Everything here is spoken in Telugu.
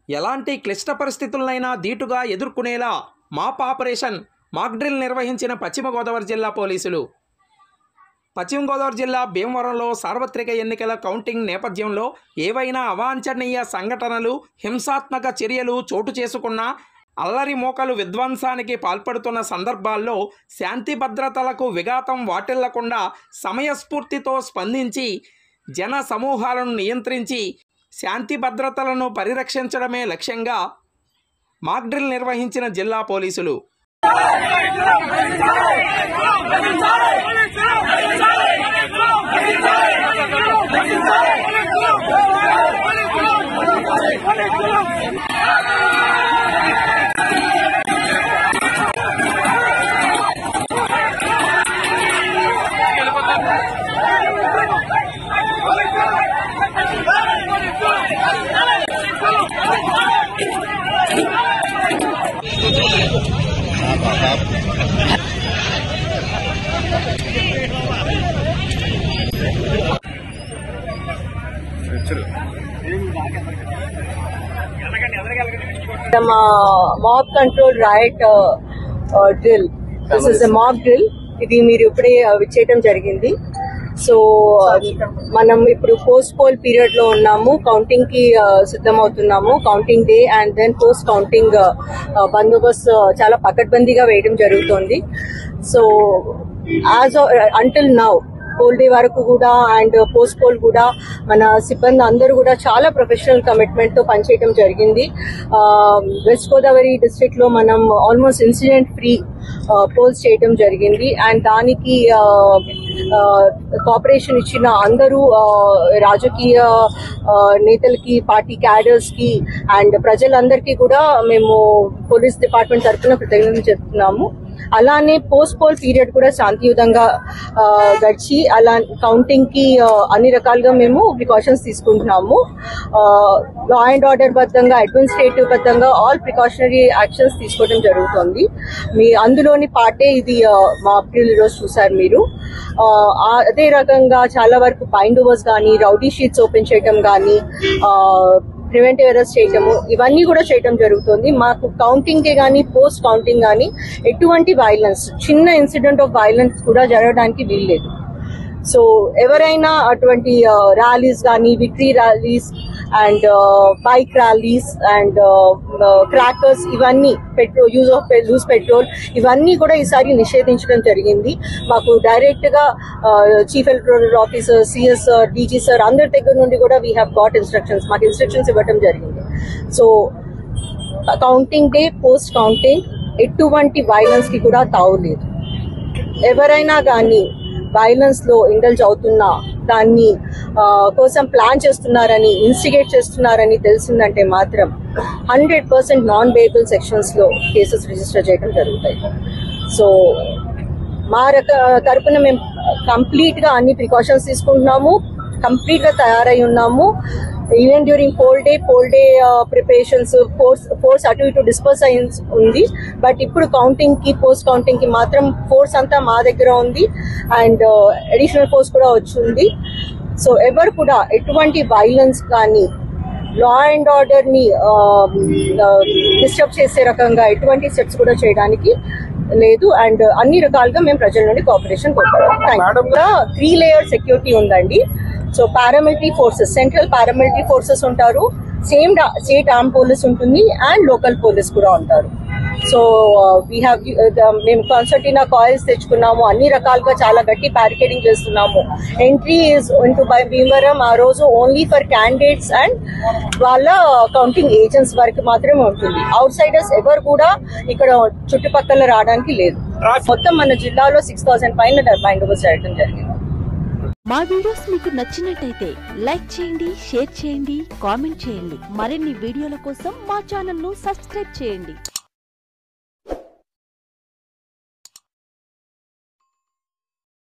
ఎలాంటి క్లిష్ట పరిస్థితులనైనా ధీటుగా ఎదుర్కొనేలా మాప్ ఆపరేషన్ మాక్ డ్రిల్ నిర్వహించిన పశ్చిమ గోదావరి జిల్లా పోలీసులు. పశ్చిమ గోదావరి జిల్లా భీమవరంలో సార్వత్రిక ఎన్నికల కౌంటింగ్ నేపథ్యంలో ఏవైనా అవాంఛనీయ సంఘటనలు, హింసాత్మక చర్యలు చోటు చేసుకున్న అల్లరి మోకలు విధ్వంసానికి పాల్పడుతున్న సందర్భాల్లో శాంతి భద్రతలకు విఘాతం వాటిల్లకుండా సమయస్ఫూర్తితో స్పందించి జన సమూహాలను నియంత్రించి శాంతి భద్రతలను పరిరక్షించడమే లక్ష్యంగా మాక్ డ్రిల్ నిర్వహించిన జిల్లా పోలీసులు. Mob control riot drill. This is a mock drill. ఇది మీరు ఇప్పుడే విచ్చేయటం జరిగింది. సో మనం ఇప్పుడు పోస్ట్ పోల్ పీరియడ్ లో ఉన్నాము. కౌంటింగ్ కి సిద్ధమవుతున్నాము. Counting day and then post counting బందోబస్తు చాలా పకడ్బందీగా వేయడం జరుగుతుంది. So as until now poll day వరకు కూడా అండ్ పోస్ట్ పోల్ కూడా మన సిబ్బంది అందరూ కూడా చాలా ప్రొఫెషనల్ కమిట్మెంట్ తో పనిచేయడం జరిగింది. వెస్ట్ గోదావరి డిస్ట్రిక్ట్ లో మనం ఆల్మోస్ట్ ఇన్సిడెంట్ ఫ్రీ పోల్స్ చేయడం జరిగింది. అండ్ దానికి కోఆపరేషన్ ఇచ్చిన అందరూ రాజకీయ నేతలకి, పార్టీ క్యాడర్స్ కి అండ్ ప్రజలందరికీ కూడా మేము పోలీస్ డిపార్ట్మెంట్ తరఫున కృతజ్ఞతలు చెప్తున్నాము. అలానే పోస్ట్ పోల్ పీరియడ్ కూడా శాంతియుతంగా గడిచి అలా కౌంటింగ్ కి అన్ని రకాలుగా మేము ప్రికాషన్స్ తీసుకుంటున్నాము. లా అండ్ ఆర్డర్ బద్దంగా, అడ్మినిస్ట్రేటివ్ బద్దంగా ఆల్ ప్రికాషనరీ యాక్షన్స్ తీసుకోవడం జరుగుతుంది. మీ అందులోని పార్టే ఇది మా అప్రిల్ ఈరోజు చూసారు మీరు. అదే రకంగా చాలా వరకు బైండ్ ఓవర్స్ కానీ, రౌడీ షీట్స్ ఓపెన్ చేయడం కానీ, ప్రివెంటివ్ అరెస్ట్ చేయటము, ఇవన్నీ కూడా చేయటం జరుగుతుంది. మాకు కౌంటింగ్ డే కానీ పోస్ట్ కౌంటింగ్ కానీ ఎటువంటి వైలెన్స్, చిన్న ఇన్సిడెంట్ ఆఫ్ వైలెన్స్ కూడా జరగడానికి వీల్లేదు. సో ఎవరైనా అటువంటి ర్యాలీస్ కానీ, victory rallies and bike rallies and crackers, ఇవన్నీ యూజ్ ఆఫ్ లూజ్ పెట్రోల్, ఇవన్నీ కూడా ఈసారి నిషేధించడం జరిగింది. మాకు డైరెక్ట్ గా chief electoral officer, CS sir, DG sir అందరి దగ్గర నుండి కూడా వీ హ్యావ్ గాట్ ఇన్స్ట్రక్షన్స్, మాకు ఇన్స్ట్రక్షన్స్ ఇవ్వడం జరిగింది. So counting day, post counting ఎటువంటి వైలెన్స్ కి కూడా తావులేదు. ఎవరైనా కానీ వైలెన్స్ లో ఇండల్జ్ అవుతున్నా, దాన్ని కోసం ప్లాన్ చేస్తున్నారని, ఇన్స్టిగేట్ చేస్తున్నారని తెలిసిందంటే మాత్రం 100% నాన్ బెయిలబుల్ సెక్షన్స్ లో కేసెస్ రిజిస్టర్ చేయడం జరుగుతాయి. సో మా తరపున మేము కంప్లీట్ గా అన్ని ప్రికాషన్స్ తీసుకుంటున్నాము, కంప్లీట్ గా తయారై ఉన్నాము. Even during pole day preparations force అటు ఇటు డిస్పర్స్ అయి ఉంది. బట్ ఇప్పుడు కౌంటింగ్ కి, పోస్ట్ కౌంటింగ్ కి మాత్రం ఫోర్స్ అంతా మా దగ్గర ఉంది అండ్ అడిషనల్ ఫోర్స్ కూడా వచ్చింది. సో ఎవరు కూడా ఎటువంటి వైలెన్స్ కానీ, లా అండ్ ఆర్డర్ ని డిస్టర్బ్ చేసే రకంగా ఎటువంటి స్టెప్స్ కూడా చేయడానికి లేదు. అండ్ అన్ని రకాలుగా మేము ప్రజల నుండి కోఆపరేషన్ కోరుతున్నాం. 3 లేయర్ సెక్యూరిటీ ఉందండి. So paramilitary forces, central paramilitary forces ఉంటారు, సేమ్ స్టేట్ ఆర్మ్ పోలీస్ ఉంటుంది అండ్ లోకల్ పోలీస్ కూడా ఉంటారు. సో వీ హ్యావ్ మేము కన్సర్టినా కాయిల్స్ తెచ్చుకున్నాము, అన్ని రకాలుగా చాలా గట్టి బ్యారికేడింగ్ చేస్తున్నాము. Entry is into by Bhimavaram ఆ రోజు ఓన్లీ ఫర్ క్యాండిడేట్స్ అండ్ వాళ్ళ కౌంటింగ్ ఏజెంట్స్ వరకు మాత్రమే ఉంటుంది. అవుట్ సైడర్స్ ఎవరు కూడా ఇక్కడ చుట్టుపక్కల రావడానికి లేదు. మొత్తం మన జిల్లాలో 6,000 పైన బైండ్ ఓవర్స్ చేయడం జరిగింది. మా వీడియోస్ మీకు నచ్చినట్టయితే లైక్ చేయండి, షేర్ చేయండి, కామెంట్ చేయండి. మరిన్ని వీడియోల కోసం మా ఛానల్ ను సబ్స్క్రైబ్ చేయండి.